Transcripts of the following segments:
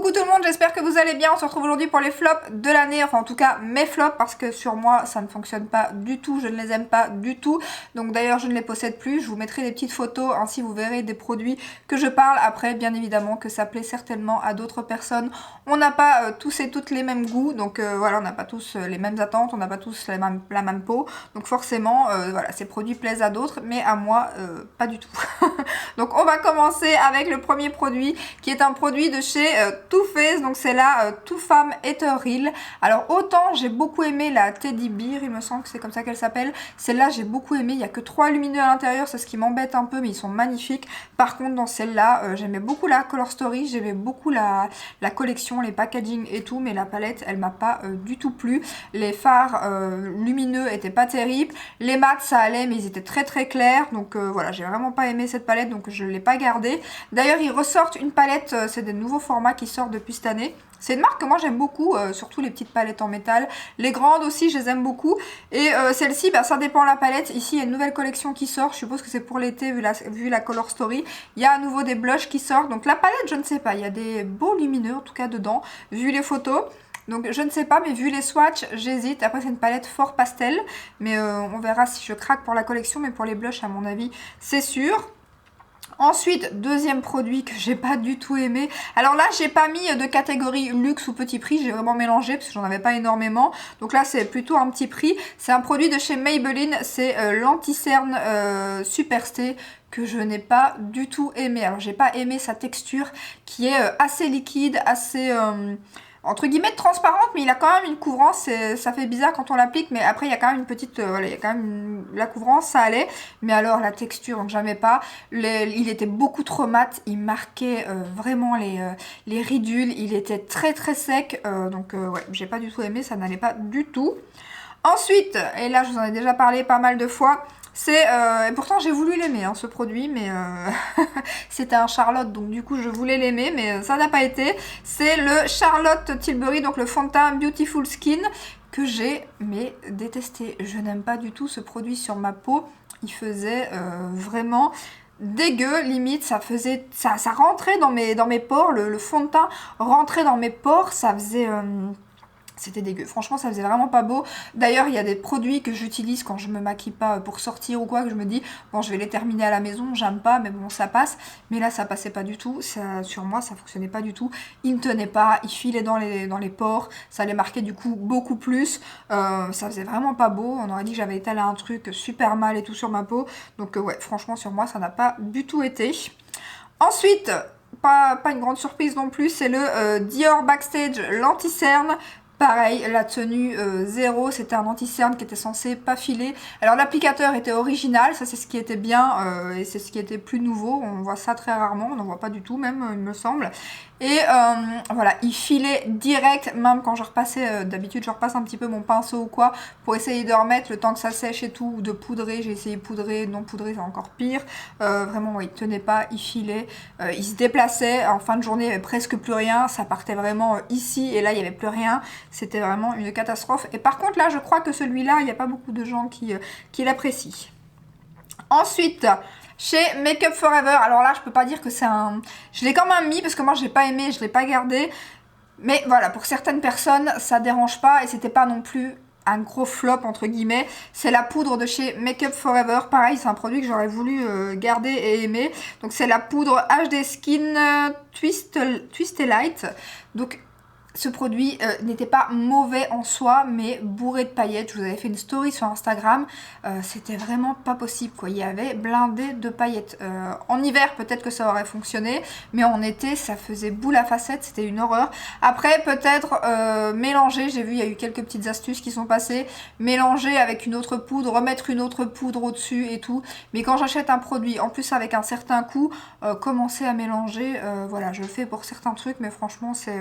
Coucou tout le monde, j'espère que vous allez bien. On se retrouve aujourd'hui pour les flops de l'année, enfin en tout cas mes flops, parce que sur moi ça ne fonctionne pas du tout, je ne les aime pas du tout. Donc d'ailleurs je ne les possède plus, je vous mettrai des petites photos, ainsi vous verrez des produits que je parle. Après bien évidemment que ça plaît certainement à d'autres personnes. On n'a pas tous et toutes les mêmes goûts, donc voilà, on n'a pas tous les mêmes attentes, on n'a pas tous la même peau. Donc forcément voilà, ces produits plaisent à d'autres, mais à moi pas du tout. Donc on va commencer avec le premier produit qui est un produit de chez Too Faced, donc c'est la Too Femme Ethereal. Alors autant j'ai beaucoup aimé la Teddy Bear, il me semble que c'est comme ça qu'elle s'appelle. Celle-là j'ai beaucoup aimé, il n'y a que 3 lumineux à l'intérieur, c'est ce qui m'embête un peu, mais ils sont magnifiques. Par contre dans celle-là, j'aimais beaucoup la Color Story, j'aimais beaucoup la collection, les packaging et tout, mais la palette elle m'a pas du tout plu. Les fards lumineux étaient pas terribles, les mats ça allait mais ils étaient très très clairs, donc voilà, j'ai vraiment pas aimé cette palette, donc je l'ai pas gardée. D'ailleurs ils ressortent une palette, c'est des nouveaux formats qui sortent depuis cette année. C'est une marque que moi j'aime beaucoup, surtout les petites palettes en métal. Les grandes aussi, je les aime beaucoup. Et celle-ci, bah, ça dépend de la palette. Ici, il y a une nouvelle collection qui sort. Je suppose que c'est pour l'été, vu la Color Story. Il y a à nouveau des blushs qui sortent. Donc la palette, je ne sais pas. Il y a des beaux lumineux, en tout cas dedans, vu les photos. Donc je ne sais pas, mais vu les swatchs, j'hésite. Après, c'est une palette fort pastel. Mais on verra si je craque pour la collection. Mais pour les blushs, à mon avis, c'est sûr. Ensuite, deuxième produit que j'ai pas du tout aimé. Alors là, j'ai pas mis de catégorie luxe ou petit prix, j'ai vraiment mélangé parce que j'en avais pas énormément. Donc là, c'est plutôt un petit prix. C'est un produit de chez Maybelline, c'est l'anti-cerne Superstay que je n'ai pas du tout aimé. Alors j'ai pas aimé sa texture qui est assez liquide, assez entre guillemets transparente, mais il a quand même une couvrance, ça fait bizarre quand on l'applique, mais après il y a quand même une petite, voilà, il y a quand même la couvrance, ça allait, mais alors la texture, donc jamais pas, il était beaucoup trop mat, il marquait vraiment les ridules, il était très très sec, donc ouais, j'ai pas du tout aimé, ça n'allait pas du tout. Ensuite, et là je vous en ai déjà parlé pas mal de fois, c'est, et pourtant j'ai voulu l'aimer ce produit, mais c'était un Charlotte, donc du coup je voulais l'aimer, mais ça n'a pas été. C'est le Charlotte Tilbury, donc le fond de teint Beautiful Skin, que j'ai mais détesté. Je n'aime pas du tout ce produit sur ma peau, il faisait vraiment dégueu, limite, ça rentrait dans mes pores, le fond de teint rentrait dans mes pores, ça faisait... C'était dégueu, franchement ça faisait vraiment pas beau. D'ailleurs il y a des produits que j'utilise quand je me maquille pas pour sortir ou quoi, que je me dis bon je vais les terminer à la maison, j'aime pas mais bon ça passe. Mais là ça passait pas du tout, ça, sur moi ça fonctionnait pas du tout. Il ne tenait pas, il filait dans les pores, ça les marquait du coup beaucoup plus. Ça faisait vraiment pas beau, on aurait dit que j'avais étalé un truc super mal et tout sur ma peau. Donc ouais franchement sur moi ça n'a pas du tout été. Ensuite, pas une grande surprise non plus, c'est le Dior Backstage l'anti-cerne. Pareil, la tenue 0, c'était un anti-cerne qui était censé pas filer. Alors l'applicateur était original, ça c'est ce qui était bien et c'est ce qui était plus nouveau. On voit ça très rarement, on n'en voit pas du tout même, il me semble. Et voilà, il filait direct, même quand je repassais, d'habitude je repasse un petit peu mon pinceau ou quoi, pour essayer de remettre le temps que ça sèche et tout, ou de poudrer, j'ai essayé de poudrer, non poudrer c'est encore pire. Vraiment, ouais, il tenait pas, il filait, il se déplaçait, en fin de journée il n'y avait presque plus rien, ça partait vraiment ici et là il n'y avait plus rien, c'était vraiment une catastrophe. Et par contre là je crois que celui-là, il n'y a pas beaucoup de gens qui l'apprécient. Ensuite... chez Make Up For Ever, alors là je peux pas dire que c'est un... Je l'ai quand même mis parce que moi j'ai pas aimé, je l'ai pas gardé. Mais voilà, pour certaines personnes ça dérange pas et c'était pas non plus un gros flop entre guillemets. C'est la poudre de chez Make Up For Ever, pareil c'est un produit que j'aurais voulu garder et aimer. Donc c'est la poudre HD Skin Twist Light. Donc... ce produit n'était pas mauvais en soi, mais bourré de paillettes. Je vous avais fait une story sur Instagram. C'était vraiment pas possible, quoi. Il y avait blindé de paillettes. En hiver, peut-être que ça aurait fonctionné, mais en été, ça faisait boule à facettes. C'était une horreur. Après, peut-être mélanger. J'ai vu, il y a eu quelques petites astuces qui sont passées. Mélanger avec une autre poudre, remettre une autre poudre au-dessus et tout. Mais quand j'achète un produit, en plus avec un certain coût, commencer à mélanger. Voilà, je le fais pour certains trucs, mais franchement, c'est...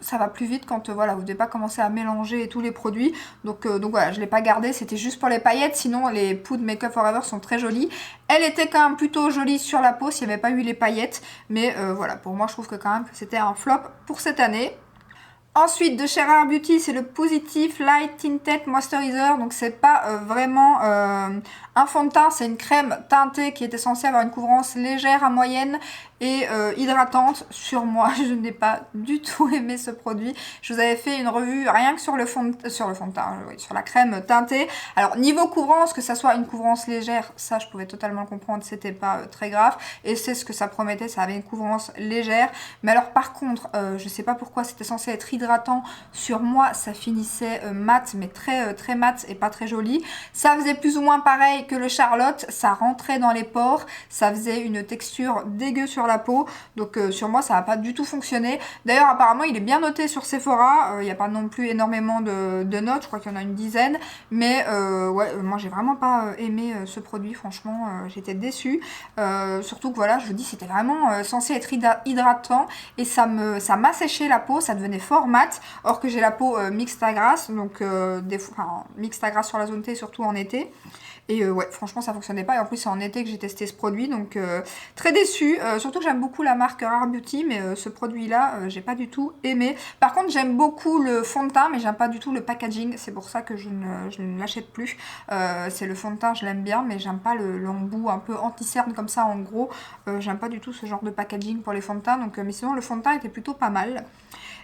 ça va plus vite quand voilà, vous ne devez pas commencer à mélanger tous les produits. Donc voilà, je ne l'ai pas gardé, c'était juste pour les paillettes. Sinon, les poudres Make Up For Ever sont très jolies. Elle était quand même plutôt jolie sur la peau s'il n'y avait pas eu les paillettes. Mais voilà, pour moi, je trouve que quand même que c'était un flop pour cette année. Ensuite, de chez Rare Beauty, c'est le Positive Light Tinted Moisturizer. Donc, c'est pas vraiment un fond de teint, c'est une crème teintée qui était censée avoir une couvrance légère à moyenne et hydratante. Sur moi, je n'ai pas du tout aimé ce produit. Je vous avais fait une revue rien que sur le fond de teint, oui, sur la crème teintée. Alors, niveau couvrance, que ça soit une couvrance légère, ça, je pouvais totalement comprendre, c'était pas très grave. Et c'est ce que ça promettait, ça avait une couvrance légère. Mais alors, par contre, je sais pas pourquoi c'était censé être hydratant. Sur moi, ça finissait mat, mais très mat et pas très joli. Ça faisait plus ou moins pareil que le Charlotte, ça rentrait dans les pores, ça faisait une texture dégueu sur la peau. Donc sur moi, ça n'a pas du tout fonctionné. D'ailleurs, apparemment, il est bien noté sur Sephora. Il n'y a pas non plus énormément de notes, je crois qu'il y en a une dizaine. Mais ouais, moi, j'ai vraiment pas aimé ce produit. Franchement, j'étais déçue. Surtout que voilà, je vous dis, c'était vraiment censé être hydratant et ça m'asséchait la peau, ça devenait fort mat. Or que j'ai la peau mixte à grasse, donc mixte à grasse sur la zone T, surtout en été. Et ouais, franchement, ça fonctionnait pas. Et en plus, c'est en été que j'ai testé ce produit, donc très déçue. Surtout que j'aime beaucoup la marque Rare Beauty, mais ce produit-là, j'ai pas du tout aimé. Par contre, j'aime beaucoup le fond de teint, mais j'aime pas du tout le packaging. C'est pour ça que je ne l'achète plus. C'est le fond de teint, je l'aime bien, mais j'aime pas l'embout un peu anti-cerne comme ça, en gros. J'aime pas du tout ce genre de packaging pour les fonds de teint. Donc, mais sinon, le fond de teint était plutôt pas mal.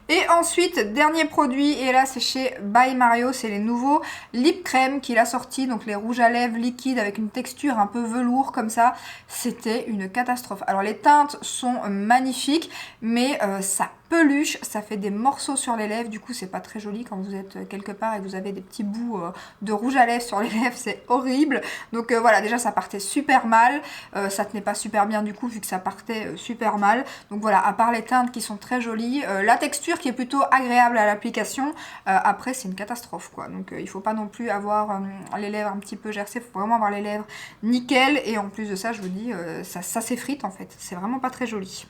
Et ensuite, dernier produit, et là c'est chez By Mario, c'est les nouveaux lip crème qu'il a sorti, donc les rouges à lèvres liquides avec une texture un peu velours comme ça. C'était une catastrophe. Alors les teintes sont magnifiques, mais ça peluche, ça fait des morceaux sur les lèvres, du coup c'est pas très joli quand vous êtes quelque part et que vous avez des petits bouts de rouge à lèvres sur les lèvres, c'est horrible. Donc voilà, déjà ça partait super mal, ça tenait pas super bien du coup vu que ça partait super mal. Donc voilà, à part les teintes qui sont très jolies, la texture qui est plutôt agréable à l'application, après c'est une catastrophe quoi. Donc il faut pas non plus avoir les lèvres un petit peu gercées, il faut vraiment avoir les lèvres nickel et en plus de ça je vous dis, ça s'effrite en fait, c'est vraiment pas très joli.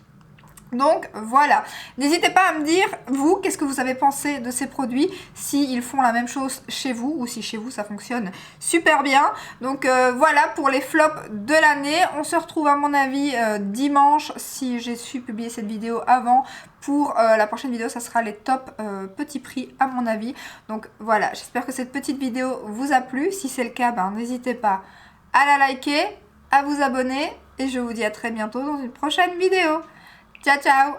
Donc voilà, n'hésitez pas à me dire, vous, qu'est-ce que vous avez pensé de ces produits, s'ils font la même chose chez vous ou si chez vous ça fonctionne super bien. Donc voilà pour les flops de l'année. On se retrouve à mon avis dimanche, si j'ai su publier cette vidéo avant. Pour la prochaine vidéo, ça sera les top petits prix à mon avis. Donc voilà, j'espère que cette petite vidéo vous a plu. Si c'est le cas, ben, n'hésitez pas à la liker, à vous abonner et je vous dis à très bientôt dans une prochaine vidéo. Ciao, ciao!